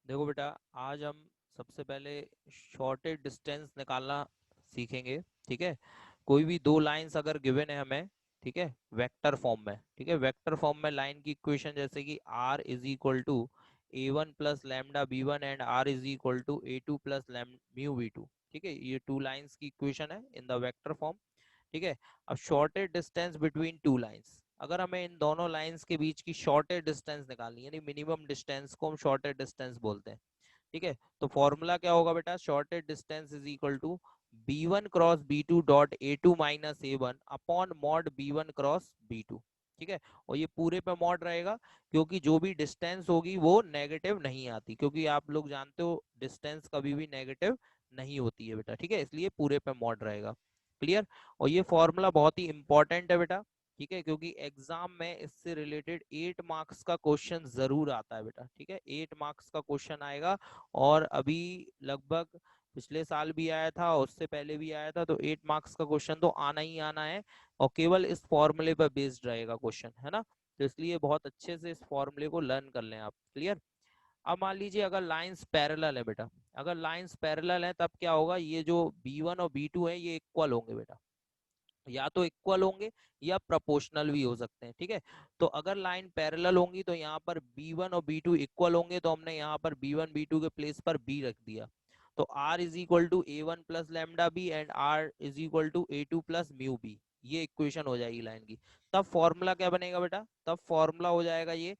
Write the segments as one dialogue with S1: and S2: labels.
S1: देखो बेटा, आज हम सबसे पहले शॉर्टेज डिस्टेंस निकालना सीखेंगे। ठीक है, कोई भी दो लाइंस अगर गिवन है हमें, ठीक है, वेक्टर फॉर्म में, ठीक है, वेक्टर फॉर्म में लाइन की इक्वेशन जैसे कि r is equal to a1 plus lambda b1 and r is equal to a2 plus mu b2। ठीक है, ये टू लाइंस की इक्वेशन है इन द वेक्टर फॉर्म। ठीक है, अब shortage distance between two lines, अगर हमें इन दोनों लाइंस के बीच की शॉर्टेज डिस्टेंस निकालनी है, यानी मिनिमम डिस्टेंस को हम शॉर्टेज डिस्टेंस बोलते हैं। ठीक है, तो फॉर्मूला क्या होगा बेटा, shortest distance is equal to b1 cross b2 dot a2 minus a1 upon mod b1 cross b2। ठीक है, और ये पूरे पे मॉड रहेगा, क्योंकि जो भी डिस्टेंस होगी वो नेगेटिव नहीं आती, क्योंकि आप लोग जानते हो डिस्टेंस कभी भी नेगेटिव नहीं होती है बेटा। ठीक है, इसलिए पूरे पे मॉड रहेगा। क्लियर। और ये फॉर्मूला बहुत ही इंपॉर्टेंट है बेटा। ठीक है, क्योंकि एग्जाम में इससे रिलेटेड 8 मार्क्स का क्वेश्चन जरूर आता है बेटा। ठीक है, 8 मार्क्स का क्वेश्चन आएगा, और अभी लगभग पिछले साल भी आया था, उससे पहले भी आया था, तो 8 मार्क्स का क्वेश्चन तो आना ही आना है, और केवल इस फॉर्मूले पर बेस्ड रहेगा क्वेश्चन, है ना। तो इसलिए बहुत अच्छे से इस फॉर्मूले को लर्न कर लें आप। क्लियर। अब मान लीजिए अगर लाइंस पैरेलल है बेटा, अगर लाइंस पैरेलल है तब क्या होगा, ये जो b1 और b2 है ये इक्वल होंगे बेटा, या तो इक्वल होंगे या प्रोपोर्शनल भी हो सकते हैं। ठीक है, तो अगर लाइन पैरेलल होंगी तो यहाँ पर b1 और b2 इक्वल होंगे, तो हमने यहाँ पर b1 b2 के प्लेस पर b रख दिया। तो r is equal to a1 plus lambda b and r is equal to a2 plus mu b. ये इक्वेशन हो जाएगी लाइन की। तब फॉर्मूला क्या बनेगा बेटा, तब फॉर्मूला हो जाएगा ये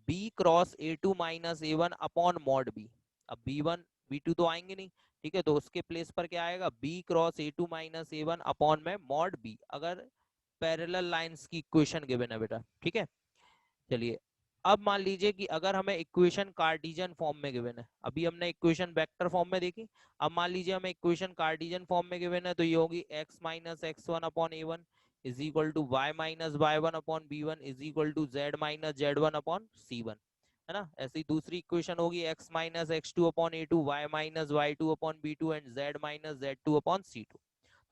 S1: b cross a2 minus a1 upon mod b। अब b1 b2 तो आएंगे नहीं, ठीक है, तो उसके प्लेस पर क्या आएगा, b cross a2 minus a1 upon में मॉड b, अगर पैरेलल लाइंस की इक्वेशन गिवन है बेटा। ठीक है, चलिए। अब मान लीजिए कि अगर हमें इक्वेशन कार्टेशियन फॉर्म में गिवन है, अभी हमने इक्वेशन वेक्टर फॉर्म में देखी, अब मान लीजिए हमें इक्वेशन कार्टेशियन फॉर्म में गिवन है, तो ये होगी x minus x one upon a one is equal to y minus y one upon b one is equal to z minus z one upon c one, है ना। ऐसी दूसरी equation होगी x minus x two upon a two y minus y two upon b two and z minus z two upon c two.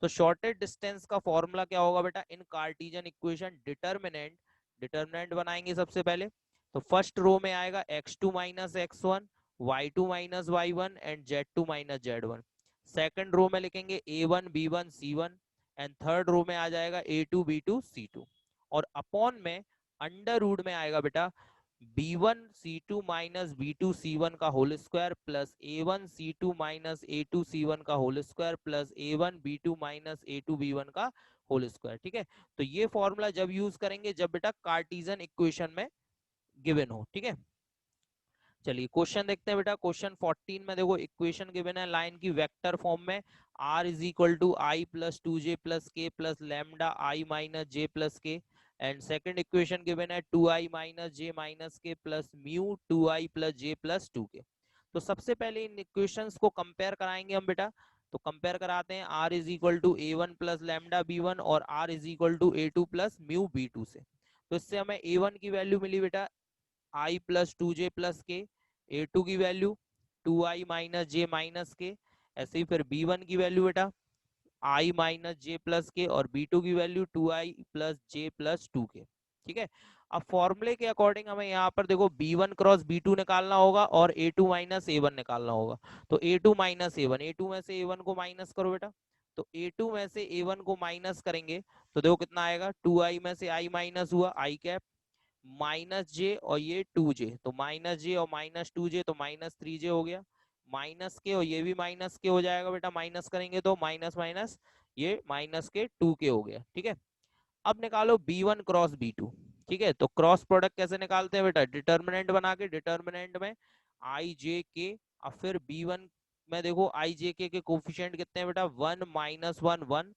S1: तो shortage distance का formula क्या होगा बेटा, in cartesian equation determinant, determinant बनाएंगे सबसे पहले। तो फर्स्ट रो में आएगा x2 minus x one, y2 minus y one and z2 minus z one. Second row में लिखेंगे a1 b1 c1, and third row में आ जाएगा a2 b2 c2। और अपॉन में अंडर रूट में आएगा बेटा b1 c2 minus b2 c1 का whole square plus a1 c2 minus a2 c1 का whole square plus a1 b2 minus a2 b1 का होल स्क्वायर। ठीक है, तो ये फॉर्मूला जब यूज करेंगे जब बेटा कार्टेशियन इक्वेशन में गिवन हो। ठीक है, चलिए क्वेश्चन देखते हैं बेटा। क्वेश्चन 14 में देखो इक्वेशन गिवन है लाइन की वेक्टर फॉर्म में, r is equal to i plus two j plus k plus lambda i minus j plus k, and second equation given है 2i minus j minus k plus mu 2i plus j plus two k. तो सबसे पहले इन equations को compare कराएंगे हम बेटा। तो compare कराते हैं r is equal to a one plus lambda b one और r is equal to a two plus mu b two से। तो इससे हमें ए वन की वैल्यू मिली बेटा आई प्लस टू जे प्लस के, ए टू की value 2i minus j minus के, ऐसे ही फिर बी वन की वैल्यू बेटा आई माइनस जे प्लस के, और बी टू की value 2i plus j plus two के। ठीक है, अब फॉर्मूले के अकॉर्डिंग हमें यहाँ पर देखो b one cross b two निकालना होगा और a two minus a one निकालना होगा। तो a two minus a one, a two में से ए वन को माइनस करो बेटा। तो ए टू में से ए वन को माइनस करेंगे तो देखो कितना आएगा, 2i में से i माइनस हुआ आई कैप, माइनस जे और ये 2j, तो माइनस जे और माइनस 2j, तो माइनस 3j हो गया, माइनस के और ये भी माइनस के हो जाएगा बेटा, माइनस करेंगे तो माइनस माइनस ये माइनस के 2k हो गया। ठीक है, अब निकालो b one cross b two. ठीक है, तो क्रॉस प्रोडक्ट कैसे निकालते हैं बेटा, डिटर्मिनेंट बना के, डिटर्मिनेंट में आई जे के, अब फिर बी वन में देखो आई जे के कोफिशिएंट कितने हैं बेटा, 1 माइनस वन वन,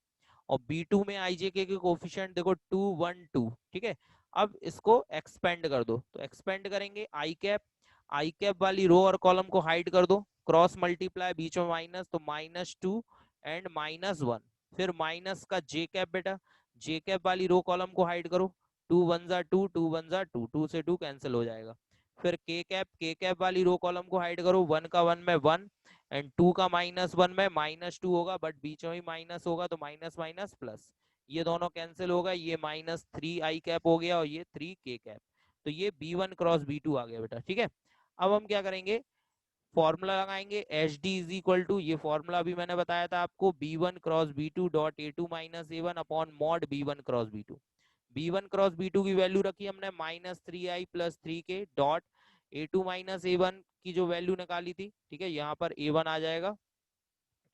S1: और B2 में IJK के कोफिशिएंट देखो 2 1 2। ठीक है, अब इसको एक्सपेंड कर दो, तो एक्सपेंड करेंगे आई कैप वाली रो और कॉलम को हाइड कर दो, क्रॉस मल्टीप्लाई बीच में माइनस, तो minus two and minus one, फिर माइनस का जे कैप बेटा, जे कैप वाली रो कॉलम को हाइड करो, टू वन जा टू, टू वन जा टू, टू से टू कैंसिल हो जाएगा, फिर के कैप वाली रो कॉलम को हाइड करो, वन का वन में वन एंड टू का माइनस वन में माइनस टू होगा, बट बीच में ही माइनस होगा तो माइनस माइनस प्लस, ये दोनों कैंसिल होगा, ये माइनस थ्री आई कैप हो गया और ये थ्री के कैप। तो ये b one cross b two आ गया बेटा। ठीक है, अब हम क्या करेंगे, फॉर्मूला लगाएंगे h d is equal to, ये फॉर्मूला भी मैंने बताया था आपको, b one cross b two dot a two minus a one upon mod b one cross b two. B one cross b two की वैल्यू रखी हमने -3i+3k dot a two minus a one की जो value निकाली थी, ठीक है, यहाँ पर ए वन आ जाएगा,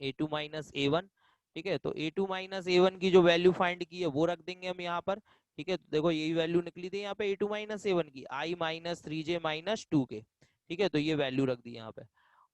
S1: ए टू माइनस ए वन, ठीक है। तो a two minus a one की जो वैल्यू फाइंड की है वो रख देंगे हम यहाँ पर, ठीक है। तो देखो यही वैल्यू निकली थी यहाँ पे ए टू माइनस ए वन की, i-3j-2k, ठीक है। तो ये वैल्यू रख दी यहाँ पे।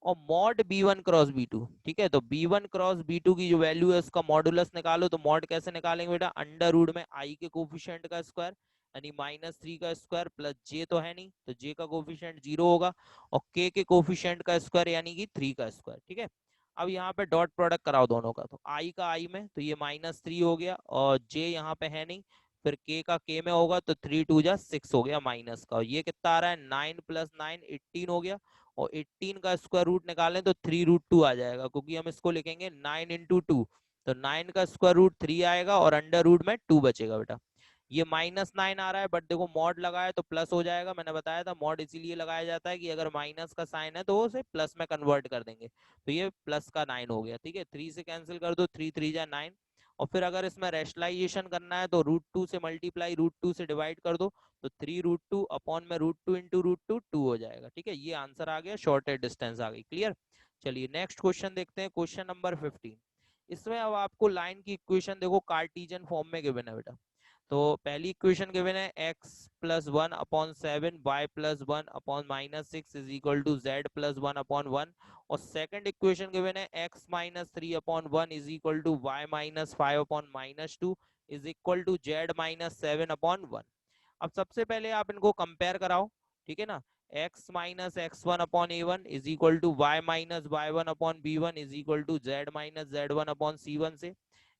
S1: और mod b one cross b two, ठीक है, तो b one cross b two की जो वैल्यू है उसका मॉडुलस निकालो। तो मॉड कैसे निकालेंगे बेटा, अंडर रूट में आई के कोफिशिएंट का स्क्वायर यानी -3 का स्क्वायर प्लस जे तो है नहीं तो जे का कोफिशिएंट 0 होगा, और के कोफिशिएंट का स्क्वायर यानी कि 3 का स्क्वायर, ठीक है। अब यहाँ पे डॉट प्रोडक्ट कराओ दोनों का, तो आई का आई में तो ये -3 हो गया, और जे यहाँ पे है नहीं, फिर के का के में होगा तो 3 2 जा 6 हो गया माइनस का, और ये कितना आ रहा है 9 + 9 18 हो गया, और 18 का स्क्वायर रूट निकालें तो 3√2 आ जाएगा, क्योंकि हम इसको लिखेंगे 9 × 2, तो 9 का स्क्वायर रूट 3 आएगा और अंडर रूट में 2 बचेगा बेटा। ये -9 आ रहा है, बट देखो मॉड लगाया तो प्लस हो जाएगा, मैंने बताया था मॉड इसीलिए लगाया जाता है कि अगर माइनस का साइन है तो उसे प्लस में कन्वर्ट कर देंगे, तो ये प्लस का 9 हो गया, ठीक है। 3 से कैंसिल कर दो, 3 3 जा 9, और फिर अगर इसमें रेशनलाइजेशन करना है तो √2 से मल्टीप्लाई √2 से डिवाइड कर दो, तो 3√2 अपॉन में √2 इंटू √2 2 हो जाएगा, ठीक है। ये आंसर आ गया, शॉर्टेड डिस्टेंस आ गई, क्लियर। चलिए नेक्स्ट क्वेश्चन देखते हैं, क्वेश्चन नंबर 15। इसमें अब आपको लाइन की इक्वेशन देखो कार्टेशियन फॉर्म में गिवन है बेटा। तो पहली इक्वेशन गिवन है x+1/7 y+1/-6 is equal to z+1/1, और सेकंड इक्वेशन गिवन है x-3/1 is equal to y-5/-2 is equal to z-7/1। अब सबसे पहले आप इनको कंपेयर कराओ, ठीक है ना। x-x1/a1 is equal to y-y1/b1 is equal to z-z1/c1 से।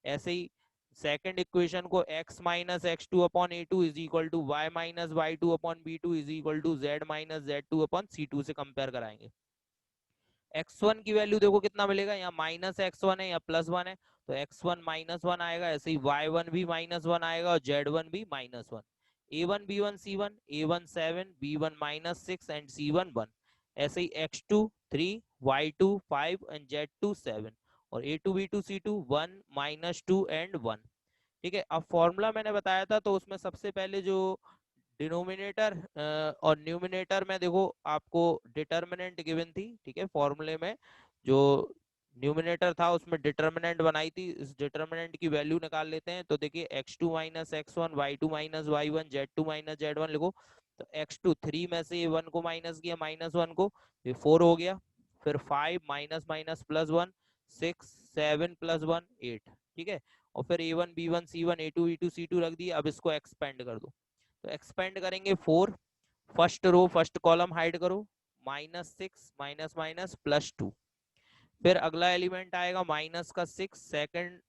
S1: ऐसे ही सेकंड इक्वेशन को x-x2/a2 is equal to y-y2/b2 is equal to z-z2/c2 से कंपेयर कराएंगे। x1 की वैल्यू देखो कितना मिलेगा, यहाँ -x1 है या +1 है, तो x1 -1 आएगा, ऐसे ही y1 भी -1 आएगा और z1 भी -1। a1 b1 c1, a1 7, b1 -6 and c1 1। ऐसे ही x2 3, y2 5 एंड z2 7, और a2 b2 c2 1 -2 एंड 1, ठीक है। अब फॉर्मूला मैंने बताया था, तो उसमें सबसे पहले जो डिनोमिनेटर और न्यूमिनेटर में देखो आपको डिटर्मिनेंट गिवन थी, ठीक है। फॉर्मूले में जो न्यूमिनेटर था उसमें डिटर्मिनेंट बनाई थी, इस डिटर्मिनेंट की वैल्यू निकाल लेते हैं। तो देखिए x2 - x1, y2 - y1, z2 - z1 लिखो। तो x2 3 में से 1 को माइनस किया, -1 को, ये 4 हो गया। फिर 5 माइनस माइनस +1 6 7 +1 8, ठीक है। और फिर a1 b1 c1 a2 b2 c2 रख दिया। अब इसको एक्सपेंड कर दो, तो एक्सपेंड करेंगे 4, first row first column hide करो, -6 माइनस माइनस +2। फिर अगला एलिमेंट आएगा -6 सेकंड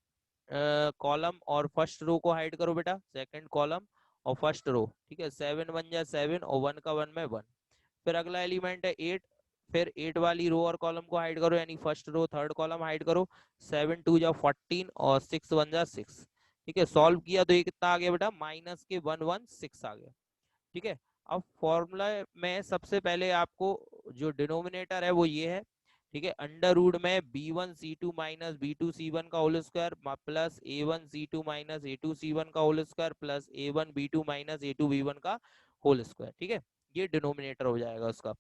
S1: कॉलम और फर्स्ट रो को हाइड करो बेटा, सेकंड कॉलम और फर्स्ट रो, ठीक है। 7 1 जा 7 और 1 का 1 में 1। फिर अगला एलिमेंट है 8, फिर 8 वाली रो और कॉलम को हाइड करो, यानी first row third column hide करो, 7 2 जा 14 और 6 1 जा 6, ठीक है। सॉल्व किया तो ये कितना आ गया बेटा, -116 आ गया, ठीक है। अब फॉर्मूला में सबसे पहले आपको जो डिनोमिनेटर है वो ये है, ठीक है। अंडर रूट में b1c2 - b2c1 का whole square plus a1c2 - a2c1 का whole square plus a1b2 - a2b1 का होल स्क्वायर, ठीक है। ये डिनोमिनेटर हो जाएगा उसका।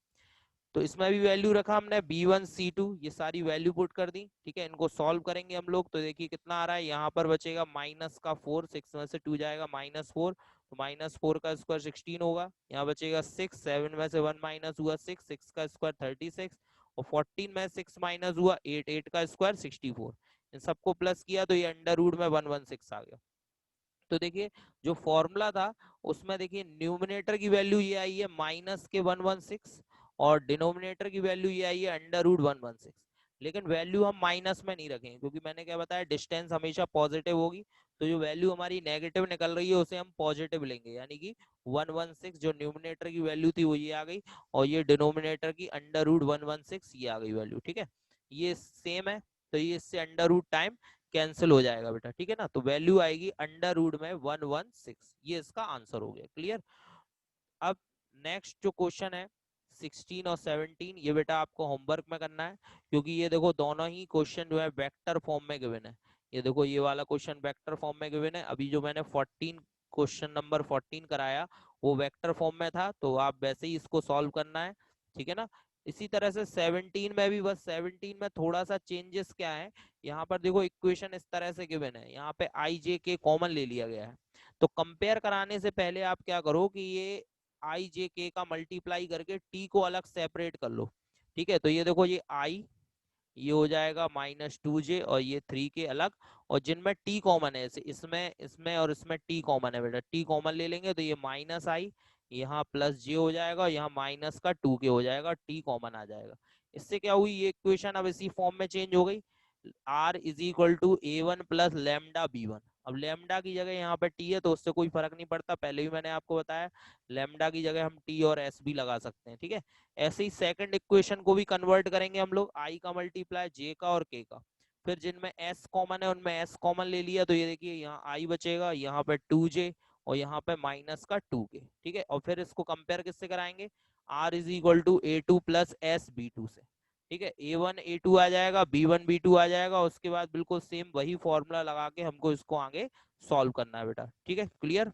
S1: तो इसमें भी वैल्यू रखा हमने b1 c2, ये सारी वैल्यू पुट कर दी, ठीक है। इनको सॉल्व करेंगे हम लोग, तो देखिए कितना आ रहा है, यहाँ पर बचेगा -4, 6 में से 2 जाएगा -4, तो -4 का स्क्वायर 16 होगा। यहाँ बचेगा 6, 7 में से 1 माइनस हुआ 6, 6 का स्क्वायर 36, और 14 में 6 माइनस हुआ 8, 8 का स्क्वायर 64। इन सबको प्लस किया तो ये अंडर रूट में 116 आ गया। तो देखिए जो फॉर्मूला था उसमें देखिए न्यूमिनेटर की वैल्यू ये आई है -116, और डिनोमिनेटर की वैल्यू ये आई है अंडर रूट 116। लेकिन वैल्यू हम माइनस में नहीं रखेंगे, क्योंकि मैंने क्या बताया डिस्टेंस हमेशा पॉजिटिव होगी, तो जो वैल्यू हमारी नेगेटिव निकल रही है उसे हम पॉजिटिव लेंगे, यानी कि 116 जो न्यूमिनेटर की वैल्यू थी वो ये आ गई, और ये डिनोमिनेटर की अंडर रूट 116 ये आ गई वैल्यू, ठीक है। ये सेम है, तो ये इससे अंडर रूट टाइम कैंसिल हो जाएगा बेटा, ठीक है ना। तो वैल्यू आएगी अंडर रूट में 116, ये इसका आंसर हो गया, क्लियर। अब नेक्स्ट जो क्वेश्चन है 16 और 17 ये बेटा आपको होमवर्क में करना है, क्योंकि ये देखो दोनों ही क्वेश्चन जो है वेक्टर फॉर्म में गिवन है। ये देखो ये वाला क्वेश्चन वेक्टर फॉर्म में गिवन है, अभी जो मैंने 14 क्वेश्चन नंबर 14 कराया वो वेक्टर फॉर्म में था, तो आप वैसे ही इसको सॉल्व करना है, ठीक है ना। इसी तरह से 17 में भी, बस 17 में थोड़ा सा चेंजेस क्या है, यहाँ पर देखो इक्वेशन इस तरह से गिवन है, यहाँ पे आई जे के कॉमन ले लिया गया है। तो कंपेयर कराने से पहले आप क्या करो कि ये आई जे के का मल्टीप्लाई करके टी को अलग सेपरेट कर लो, ठीक है। तो ये देखो ये आई, ये हो जाएगा -2j, और ये 3 के अलग, और जिनमें टी कॉमन है, इसमें इसमें और इसमें टी कॉमन है बेटा, टी कॉमन ले लेंगे तो ये -i, यहाँ +j हो जाएगा, यहाँ माइनस का 2k हो जाएगा, टी कॉमन आ जाएगा। इससे क्या हुई, ये इक्वेशन अब इसी फॉर्म में चेंज हो गई, r is equal to a1 plus lambda b1। अब लैम्डा की जगह यहाँ पे टी है तो उससे कोई फर्क नहीं पड़ता, पहले भी मैंने आपको बताया, लैम्डा की जगह हम टी और एस भी लगा सकते हैं, ठीक है। ऐसे ही सेकंड इक्वेशन को भी कन्वर्ट करेंगे हम लोग, आई का मल्टीप्लाई जे का और के का, फिर जिनमें एस कॉमन है उनमें एस कॉमन ले लिया, तो ये देखिए यहाँ आई बचेगा, यहाँ पे 2j और यहाँ पे माइनस का 2k, ठीक है। और फिर इसको कंपेयर किससे कराएंगे, r is equal to a2 plus S b2 से, ठीक है। a1 a2 आ जाएगा, b1 b2 आ जाएगा, उसके बाद बिल्कुल सेम वही फॉर्मूला लगा के हमको इसको आगे सॉल्व करना है बेटा, ठीक है। क्लियर।